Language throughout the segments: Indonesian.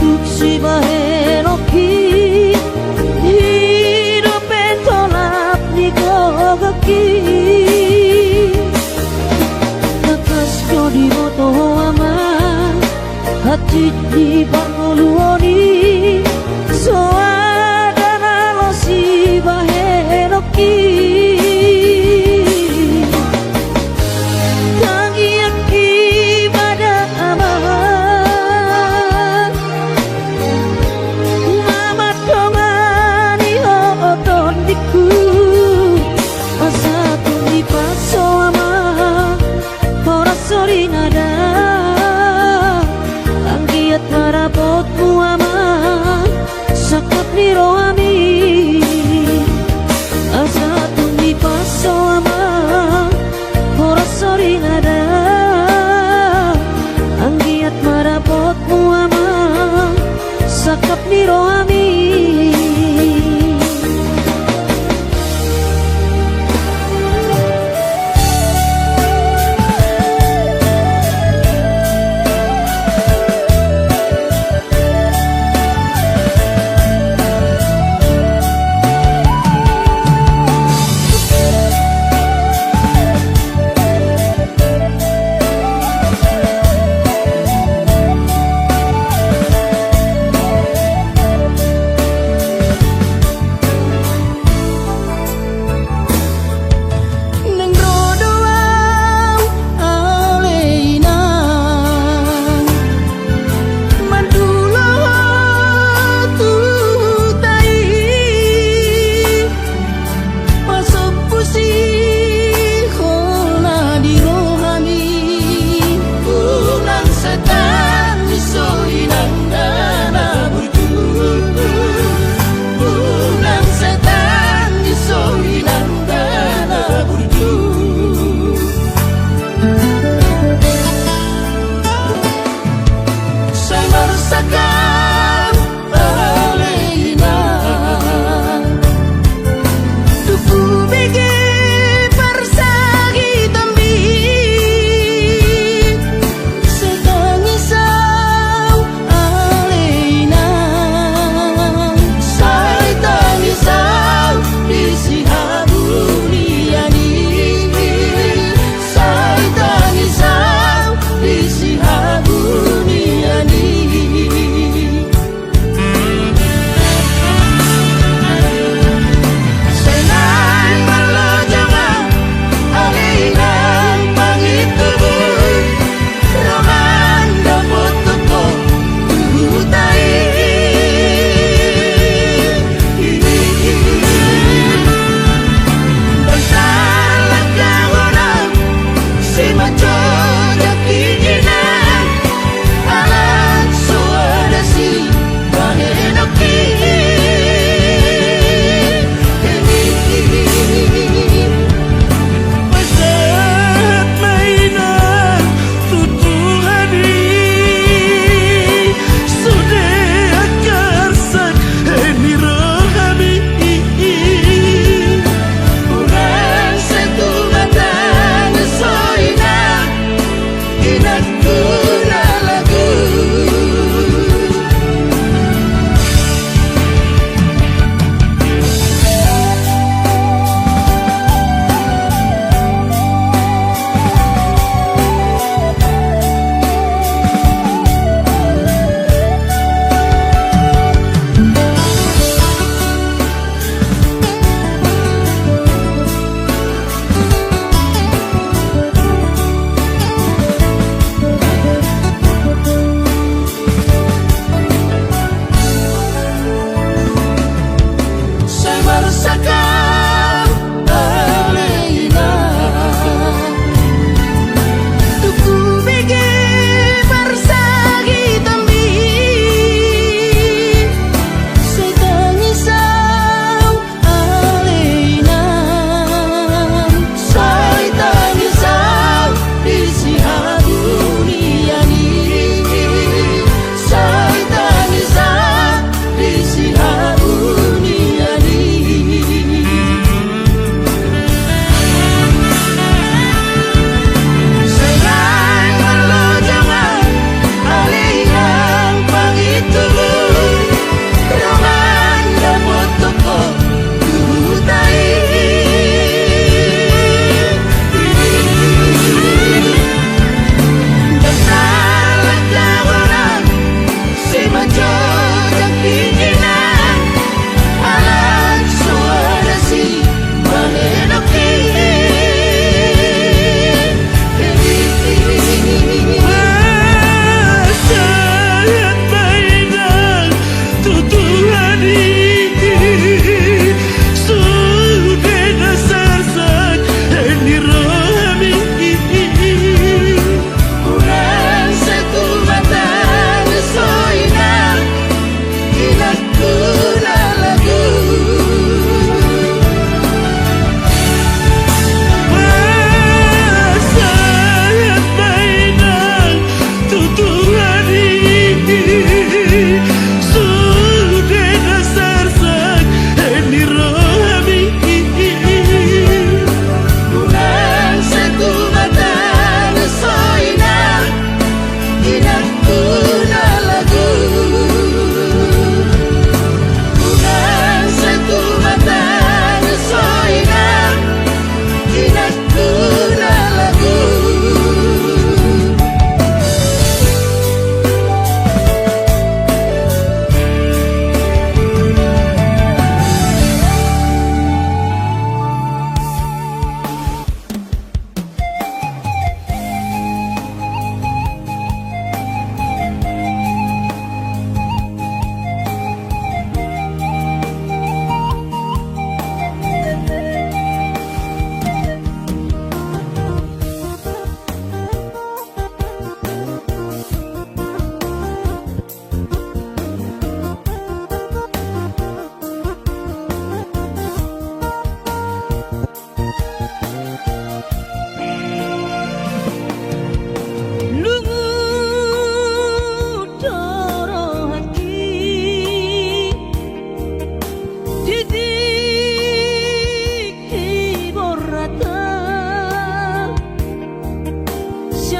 suksi bae no ki hidup tolap ni gogaki nakas ko di moto ama hati di bangoluoni so ada lo si bae no ki marapotmu ama sakap niro ami asa tumi paso ama ora sori nada anggiat marapotmu ama sakap niro ami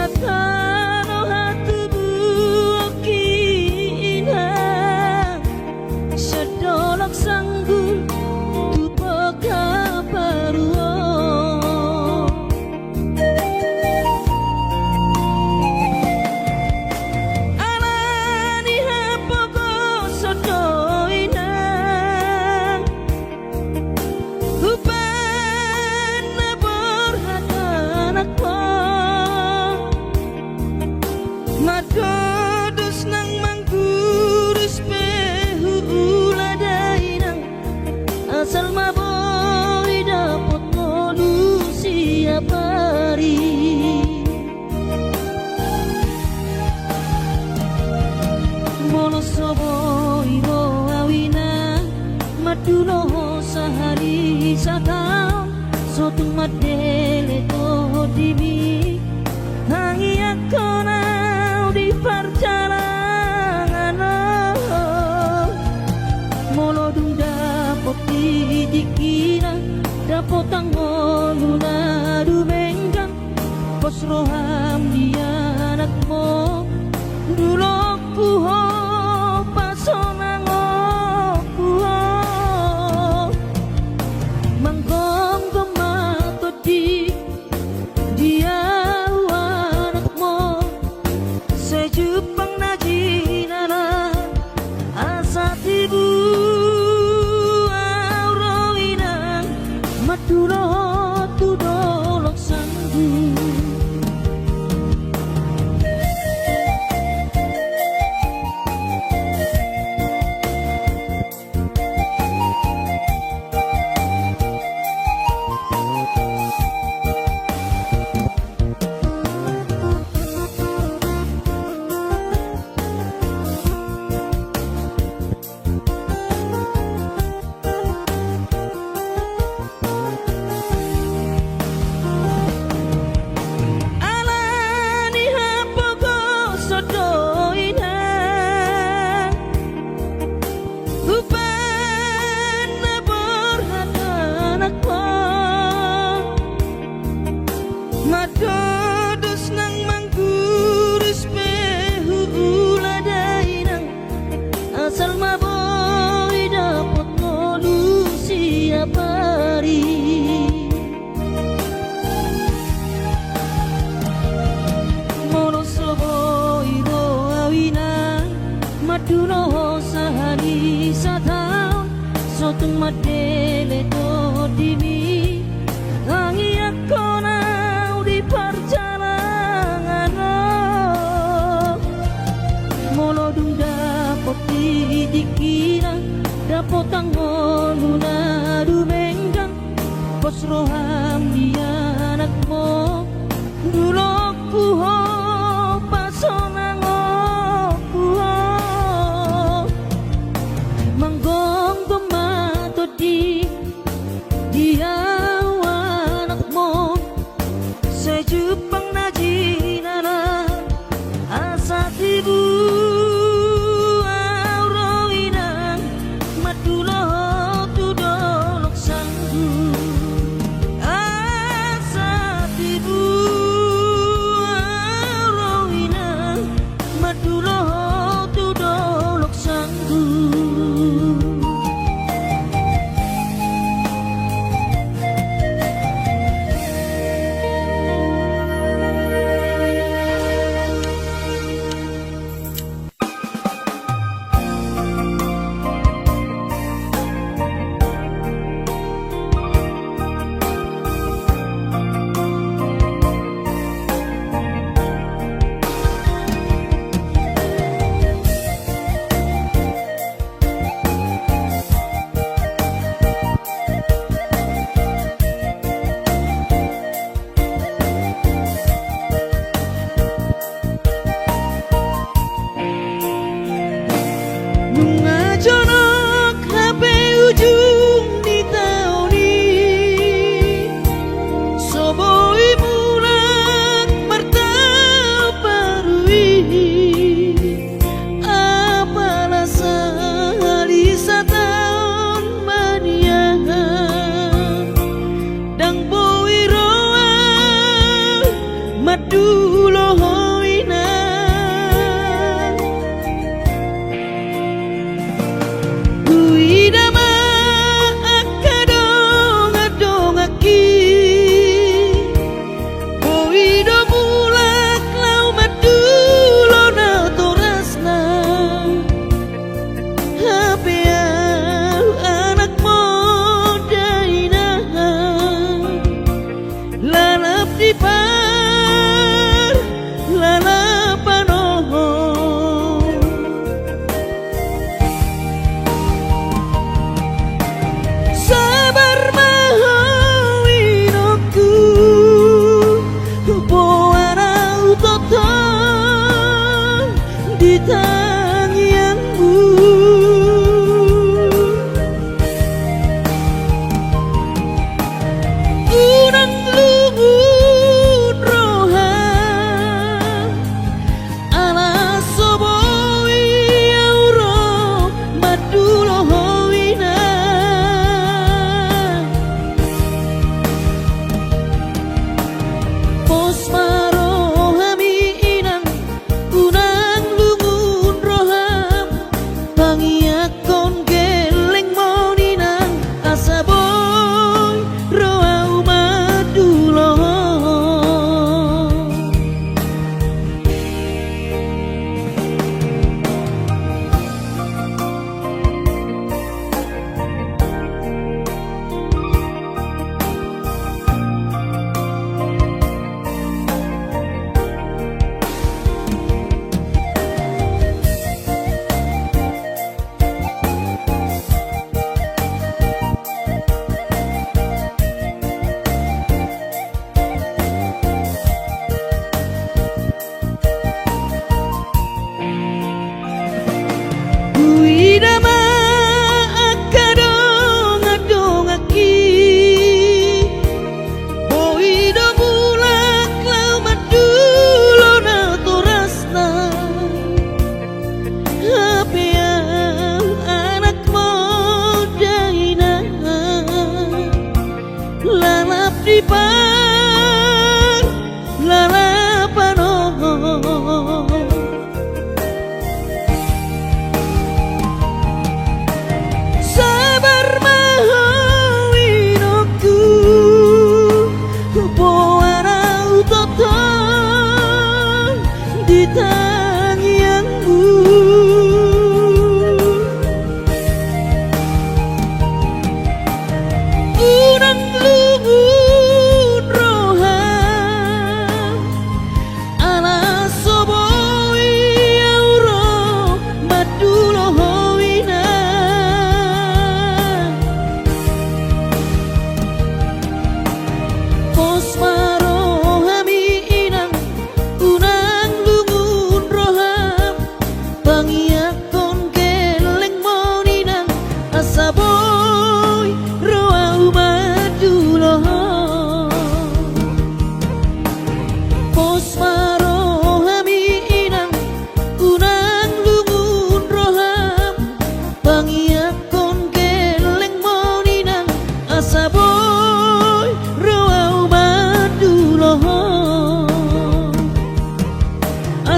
Sakano hatu buokina sedolok sanggul tupoka paruo alani hapoko sodoina hubana borhatanakpo madodos nang manggurus pehu uladainang asal maboi dapot molusi apari monosoboi ro awina maduno sahari sataon sotung madele to dimi hangi akona di perjalanan molodung dapot dikira dapot angoluna dumenggang pos roham dia anakmo dulok puho pasonango puho manggong gomato di dia sejupang najinana asat ibu auroina madulo tudolok sanggu madodos nang manggurus pehu uladainang asal maboi dapot molusi apari monosoboi ro awina maduno sahani sataon sotung madele to dimi hangi akona di perjalanan molodung dapot dikira dapot angoluna dumenggang pos roham dia anakmo dulok puho pasonango puho manggong gomato di dia anakmo sejupang najinana asat ibu auroina madulo tudolok sanggu asat ibu auroina madulo tudolok sanggu Jonok HP ujung di tauni soboi mulat martaparui apalah sehari sataon maniahan dang boi roa maduloh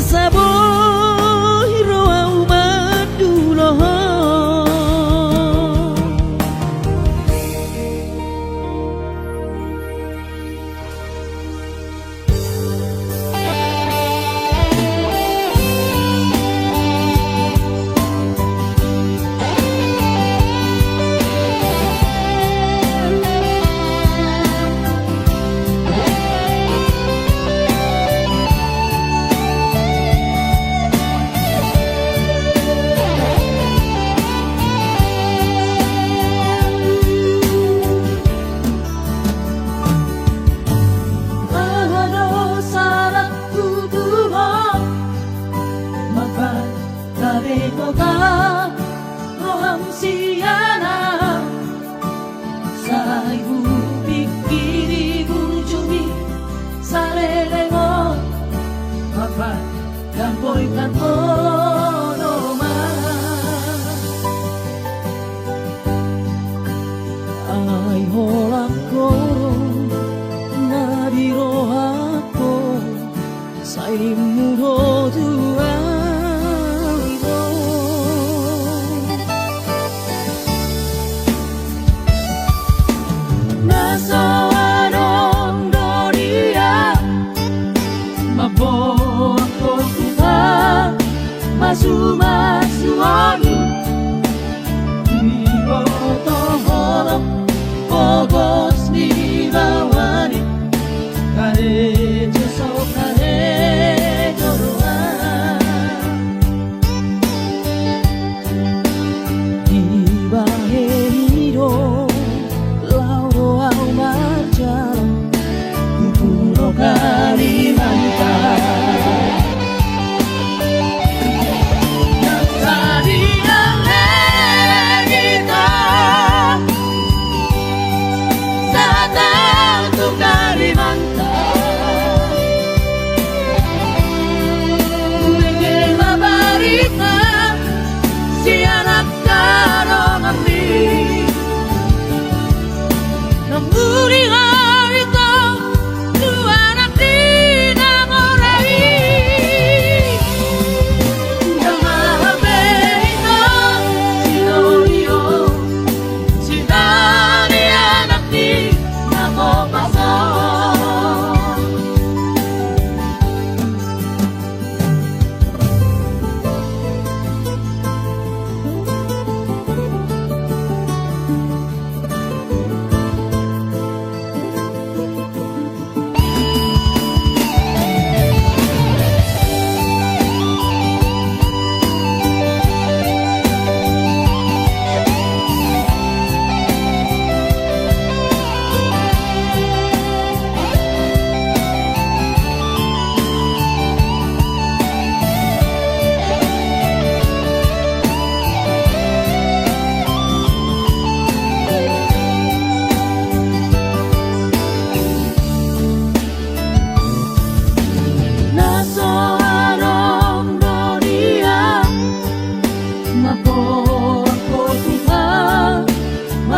saboy roa umaduloh. Ka roham siana sa ibubig kinibujumi sa lelengon magpagkampoy kantono ay holang ko nabiro ako sa imuro dua. Masumasuani Ibotoholo Pogos ni bawani Karejo so karejo roan Ibahe hiro Lauro au marjal Kupulo Kalimantan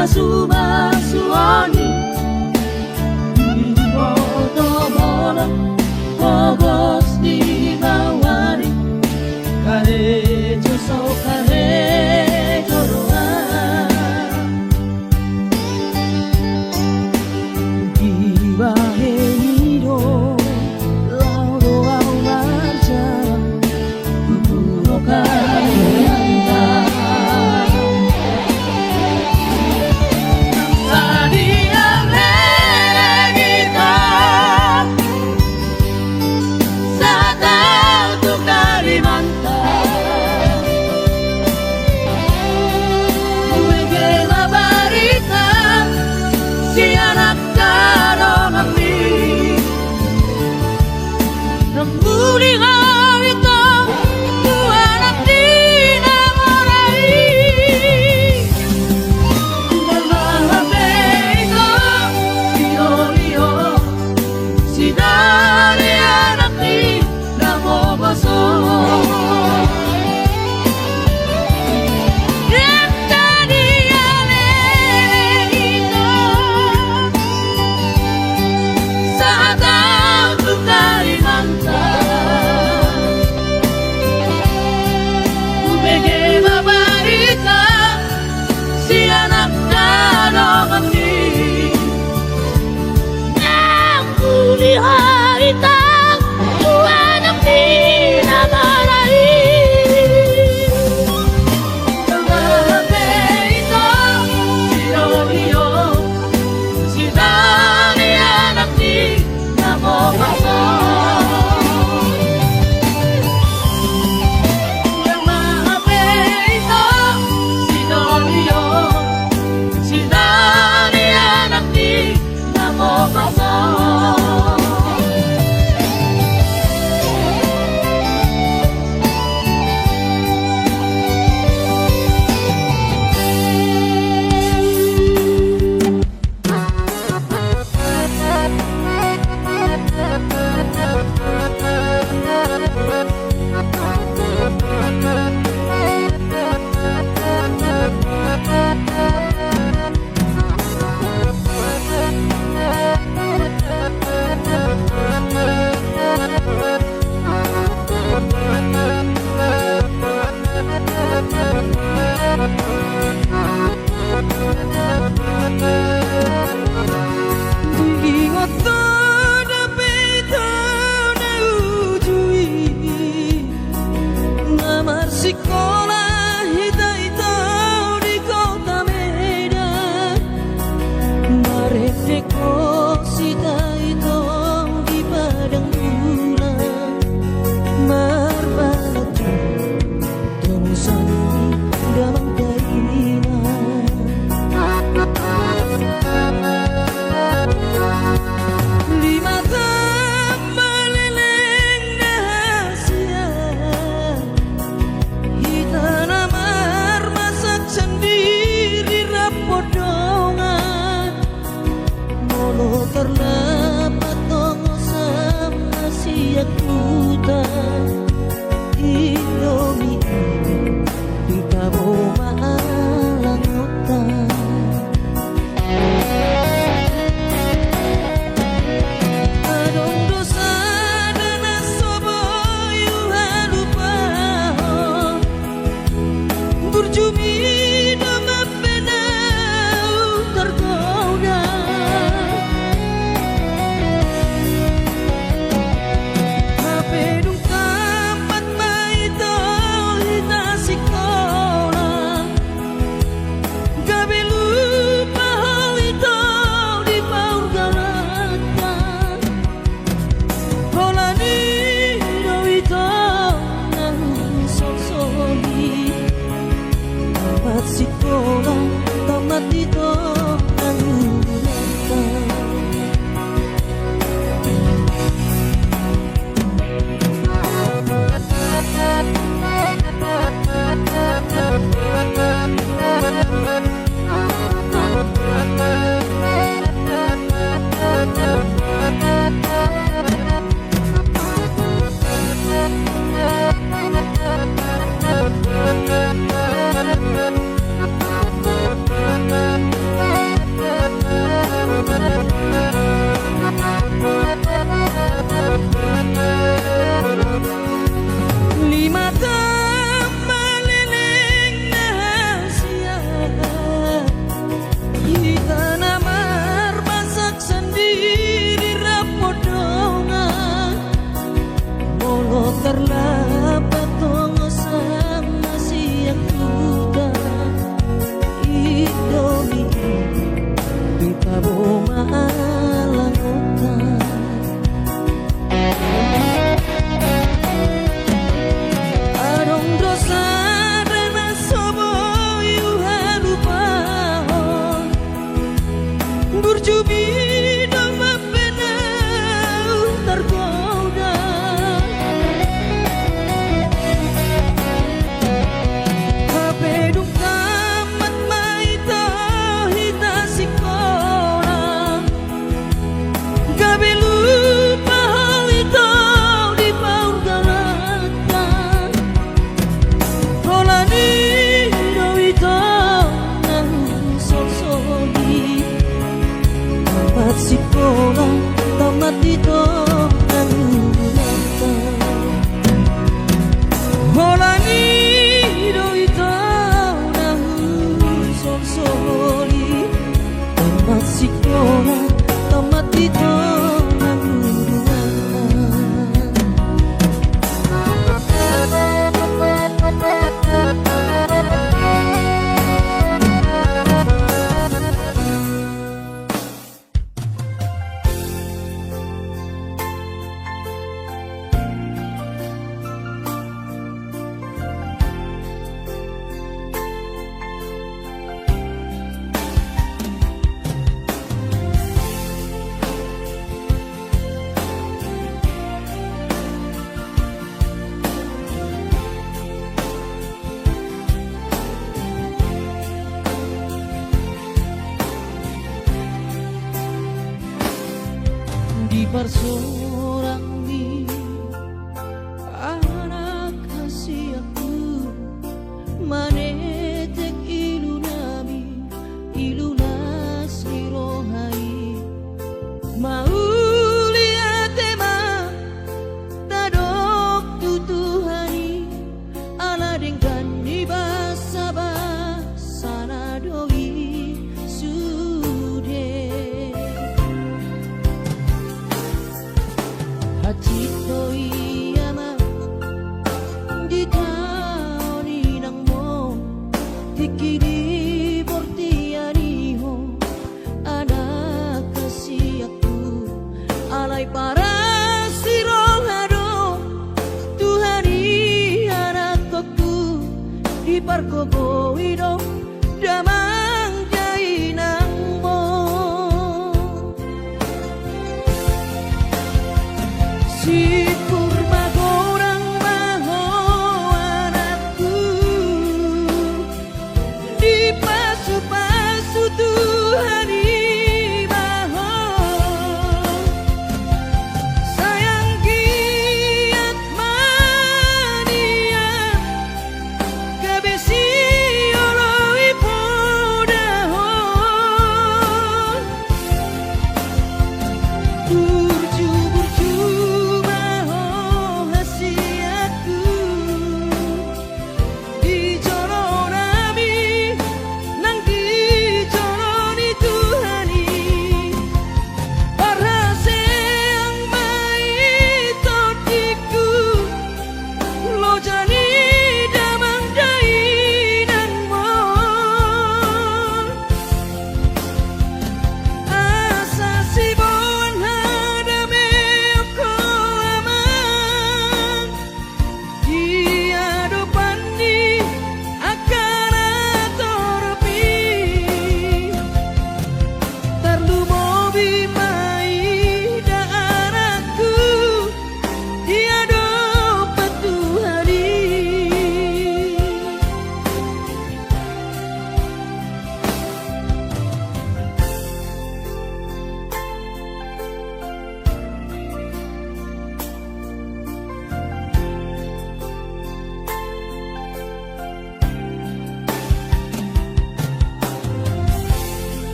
Masumasuani Ibotoholo Pogos di bawani Karejo so karejo roan Ibahe hiro Lauro au marjal Kupulo Kalimantan Kalimantan puta Indomie Tingka boma alang otak sekolah tamat itu terlambat tunggu sama siang kuda Indomie Tingka boma alang otak Adong dosa dana sobo yuha lupa Burjubi nama penau tergoda sekolah tamat itu Holani do itu soli tamat sekolah tamat itu di persorang di anak kasih aku manetek ilunami ilunas irohai mau lihat emang tadok tutuhani ala dengan di basa basa doi sude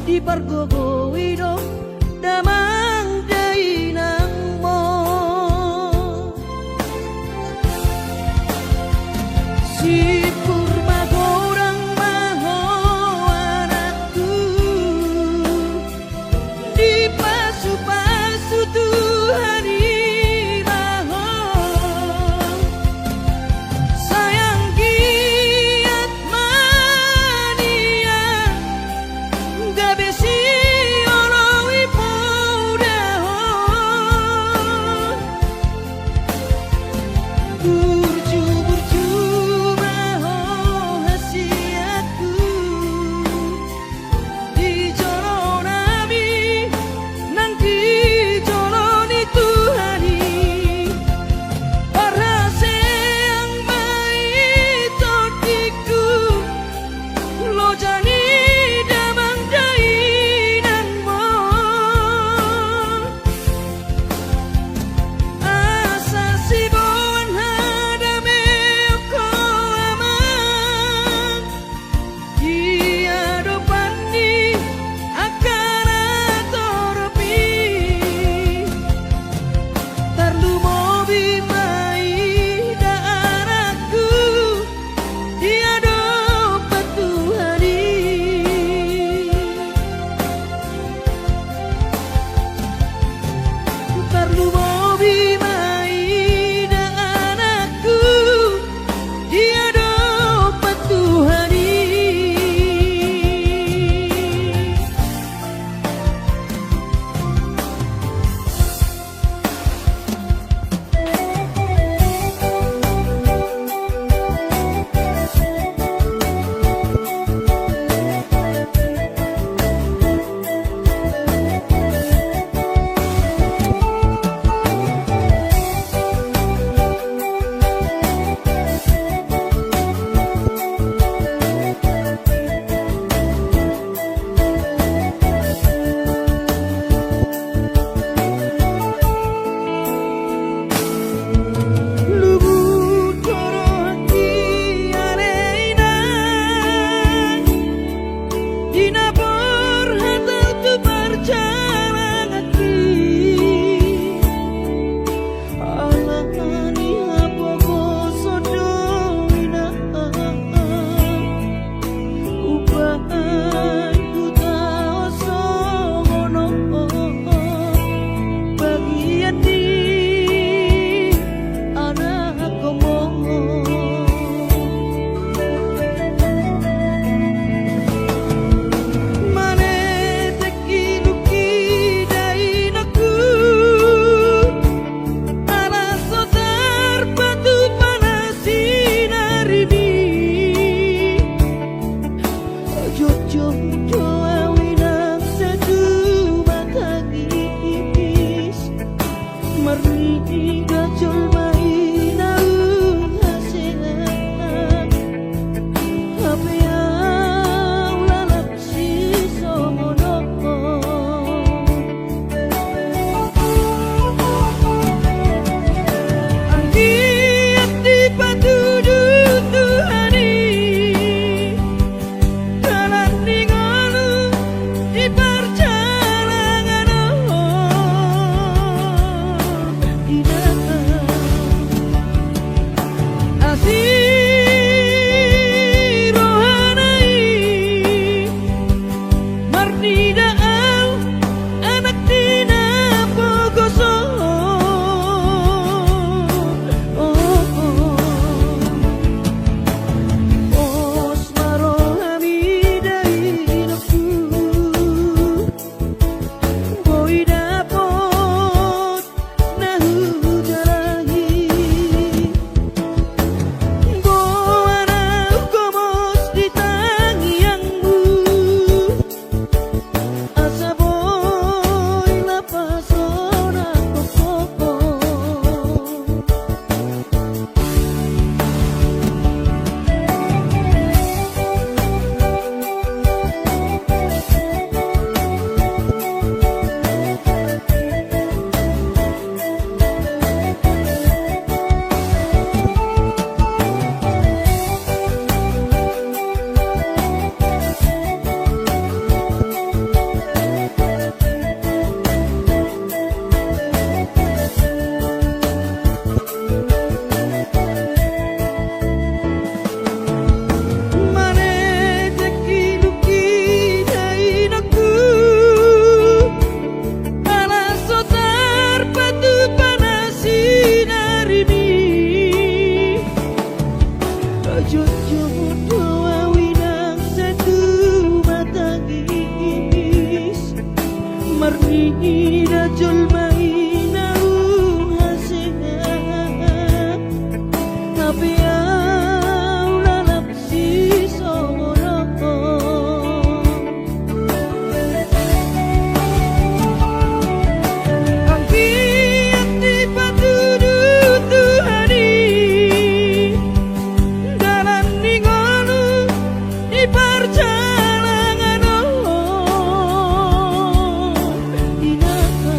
di pargogo wido damang dainang mo si purba gorang maho anakku di pasu-pasu Tuhan iraho sayang giat mania gabesi olowi mudaho burju-burju maho hasiatku di jolo nami nangki jolo ni Tuhani parhase yang mai totiku lo jani damang dainang mo asa sibuan hadame ko amang dia dopani akan atoropi tarlu mobi mai daaraku dia dopat Tuhani tarlu mobi mai daaraku dia dopat Tuhani Lubuk coro hati areina dinapor hatau tu perjalanan hati alani apoko sodomina ubahan ku tau songono bagi hati anak komo mane teki luki dainaku ala sotar batu panas sinarini jojo doa winang satu mata gigis marni gajol mainau hasehat apa yang lalap si somono anggiat di patudu Tuhani dalan ningolu di perjalanan marni rajul maina hasengan tapi aula lapsi solo angki ati patudu Tuhani dalan ningonu di perjalanan inaka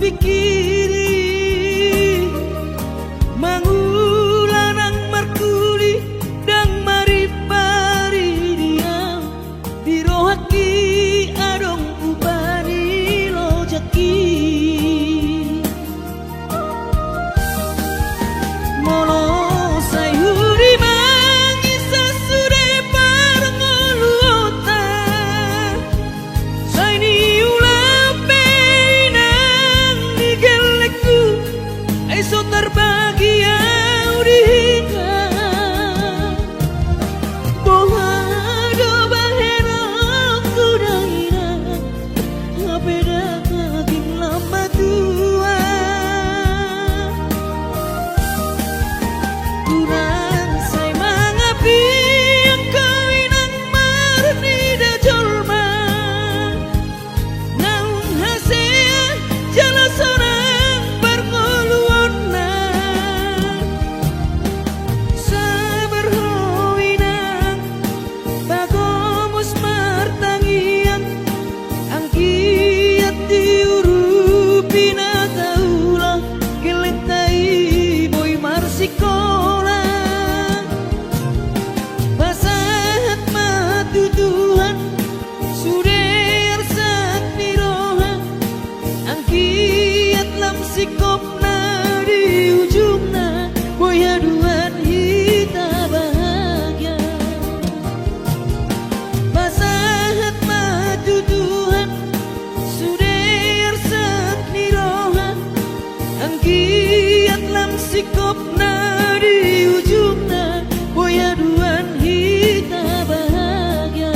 pikiri mangulanang markuli dang maripari diam dirohaki adong ubani lojaki molo sayuri mangisa sude parngoluota saini ulape nang digeleku aiso terbahagia udika bohado bahero kudaira ngapeda kaging lama tua kurang say mangapi ang kawinang marni da jolma naung hasea jala sorang parngoluon na sabar hoinang bagomus martangian ang kiat diurupi na taula gelentai boy marsikola basahat matutuhan suder sat miroha ang kiat lam sikop na di ujung na boy aduan hita bahagia basahat matutuhan suder sat miroha ang kiat lam sikop na di ujung na boy aduan hita bahagia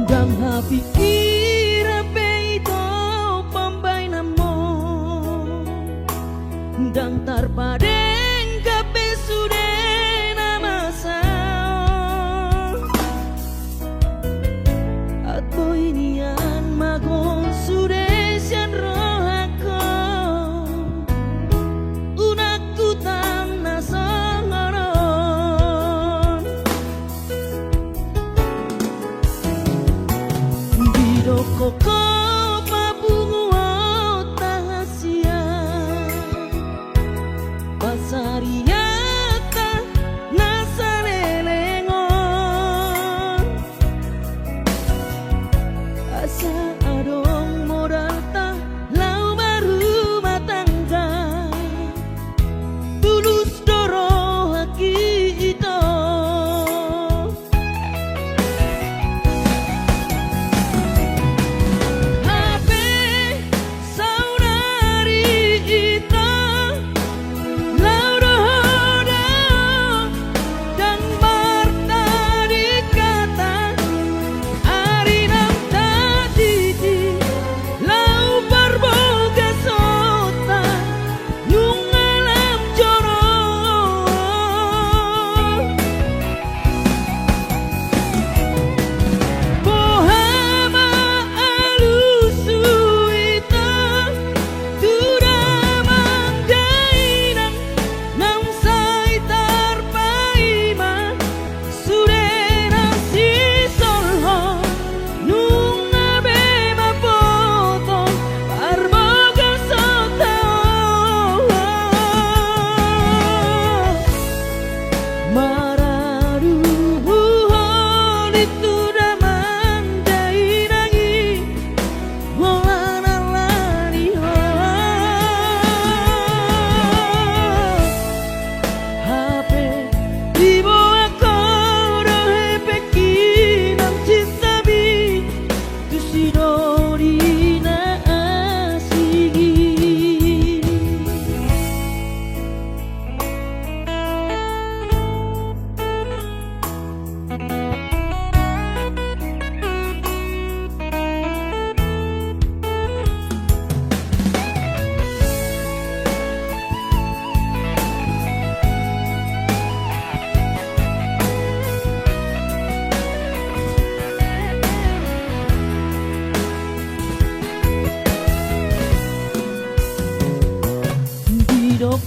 dang hapikir peito pambay namo dang tarpadeng kape sude namasao at boy niyan magon sude sian rohako unak tutang nasangaron bidoko ko mabunguot tahasia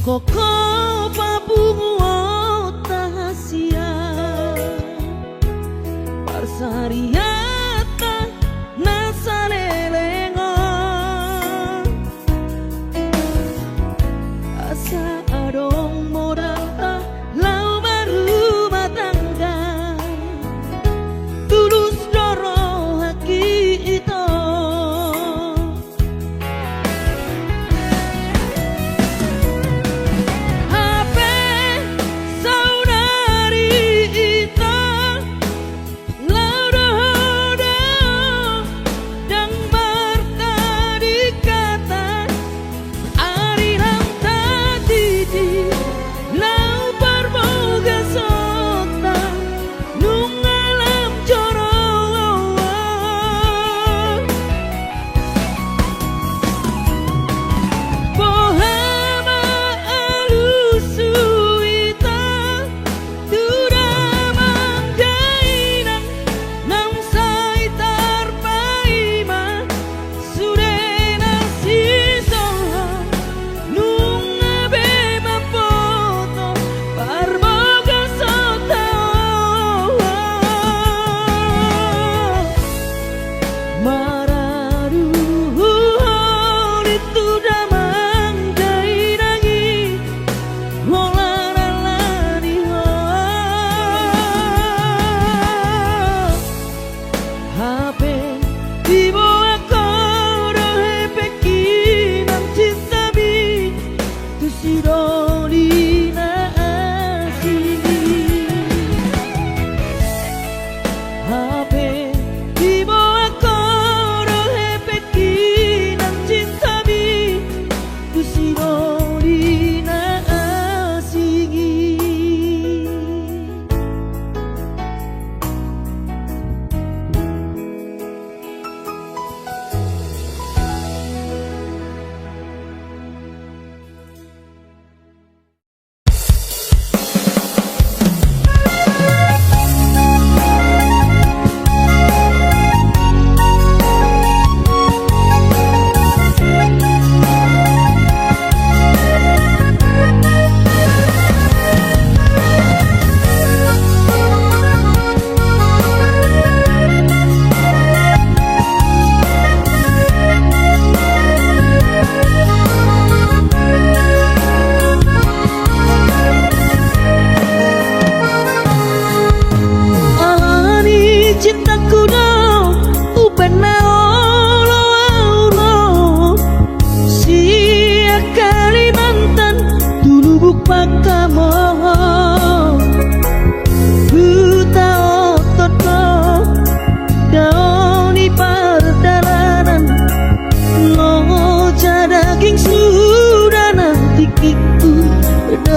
koko papung tahasia parsariata nasalelengo asa adong modal lau baru matangga tulus doro haki itu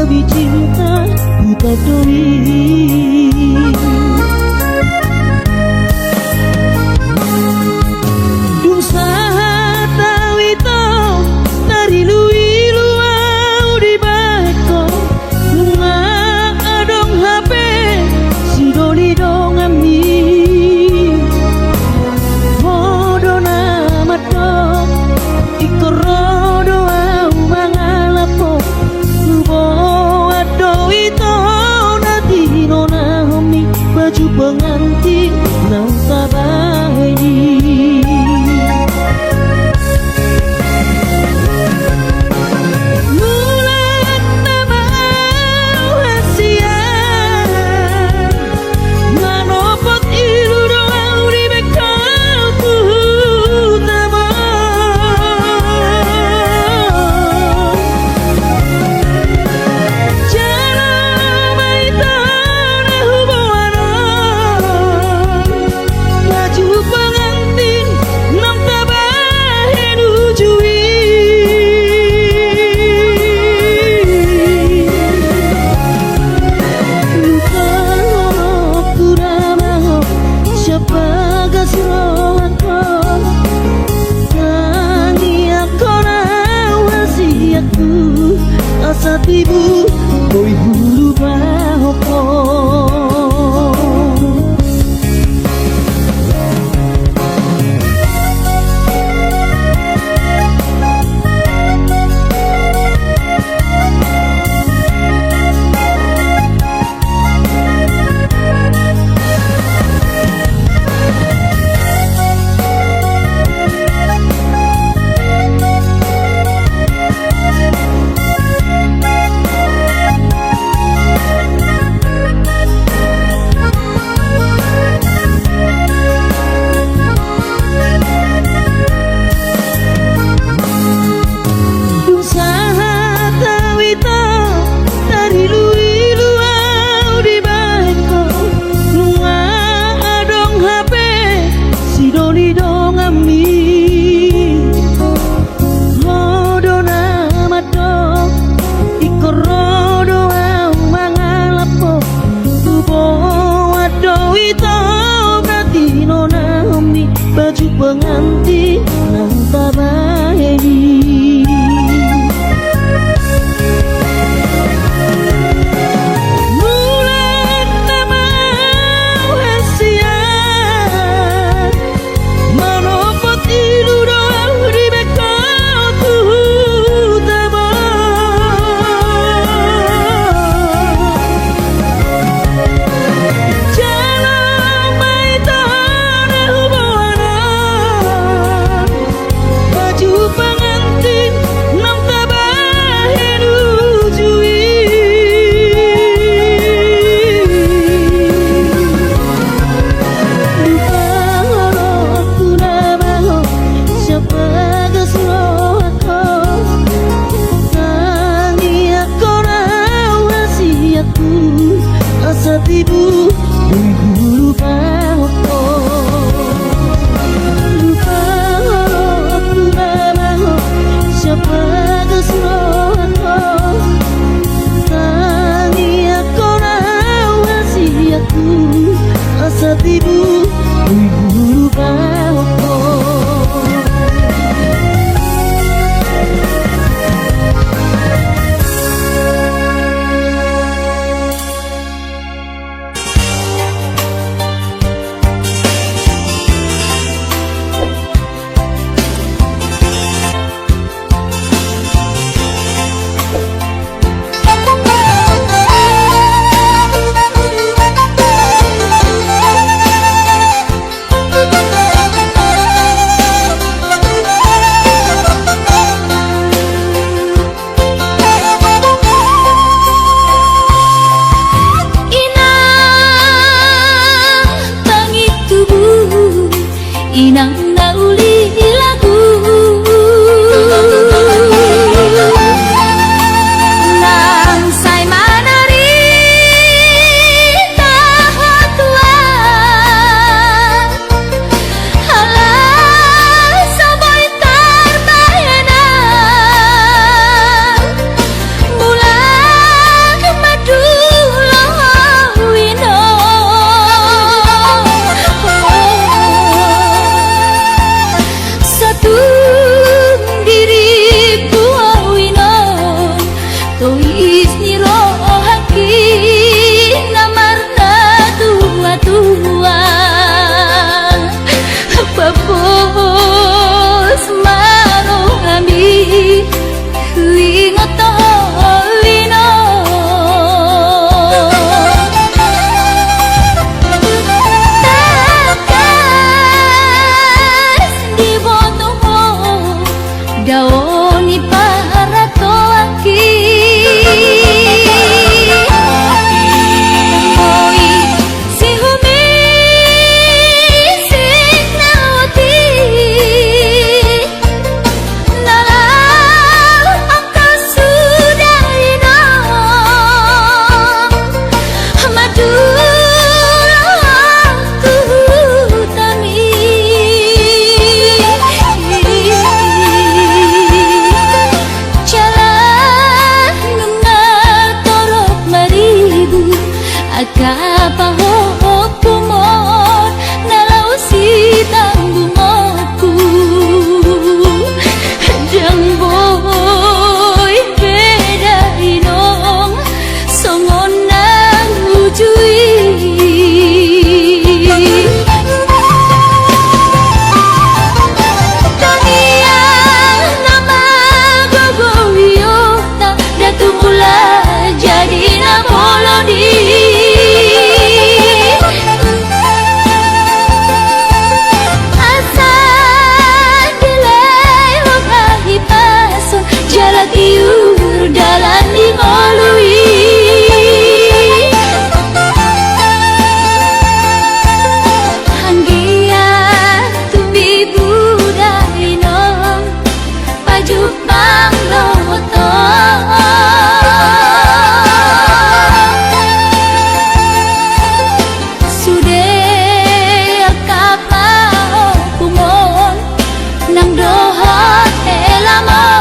lebih cinta buta doi dung sahat tawito dari lui luau di bako lunga adong HP si doli dong ami modo namat dong ikorodo au mangalapo baju pengantin nang sabahini mulat nama hasia manopot ilu doang di bekalku nama asa tibu boy hulu bahoko tibu Ui lupa ako Lupa aku memang Siapa keseruan ko Tangi ako na wasi aku Asa tibu Ui lupa ako Inang nauli lagu nang say manari tahatuan halah sabay tarbayanan bulan maduloh wino daoni para toaki oi si humi sinauti nalau angka sudah ino madu Agapahok kumon nalau si tanggungku Jang boy beda inong songon nang ujui Tanian nama gogowiyo tak datung ulah jadi namolodi iur dalam dimolui hanggia tumbi budak inong pajuk mangloto sudah kapal kumon nang dohot elamon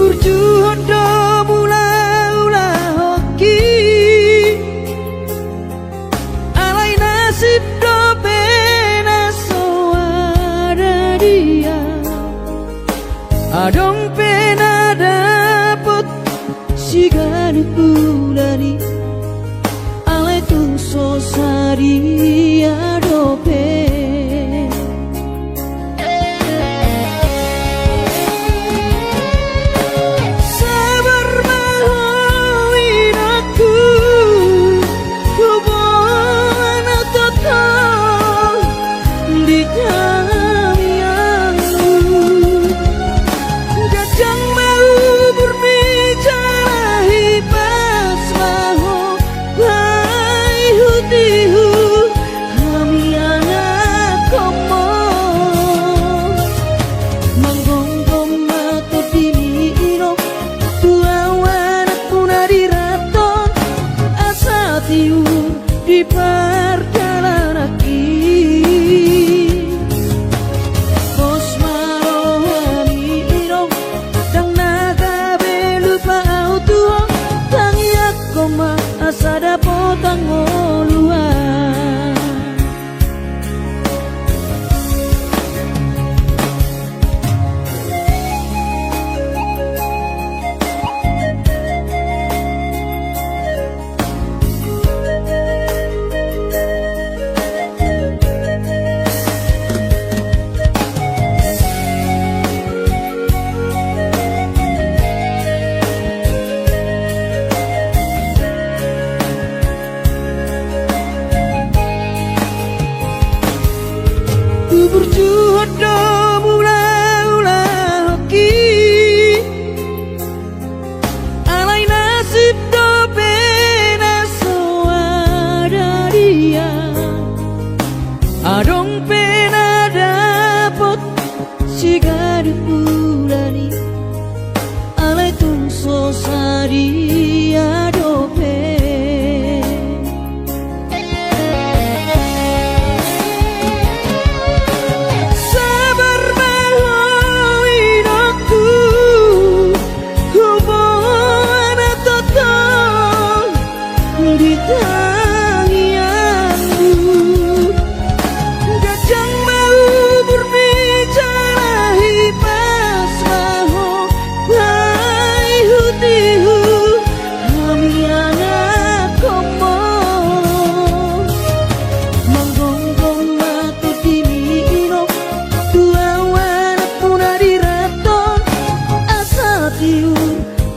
Burjuhodo mula-ula hoki alai nasib do pena soada dia adong pena dapet sigani pulani alai tu sosari adope di perjalanan bos marohani irong dang naga belupa auto tang yak koma asada potang oluan Burjuhodo mula-ula hoki alai nasib do pena soada dia adong pena dapot sigari pulani alai tung sosari adope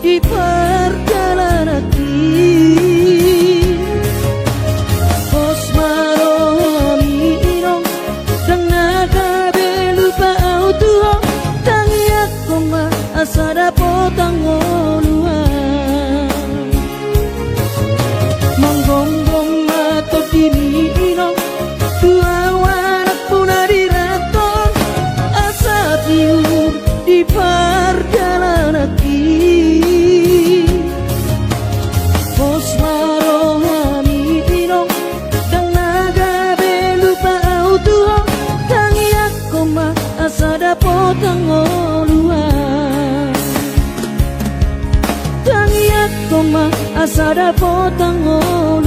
di perjalanan bos marohani irong dang naga belupa auto tang yak koma asada potang oluan manggonggong mato dini irong dua wanak punari raton asa tiur di perjalanan bos marohani irong dang naga belupa auto tang yak koma asada potang oluan tang yak koma asada potang oluan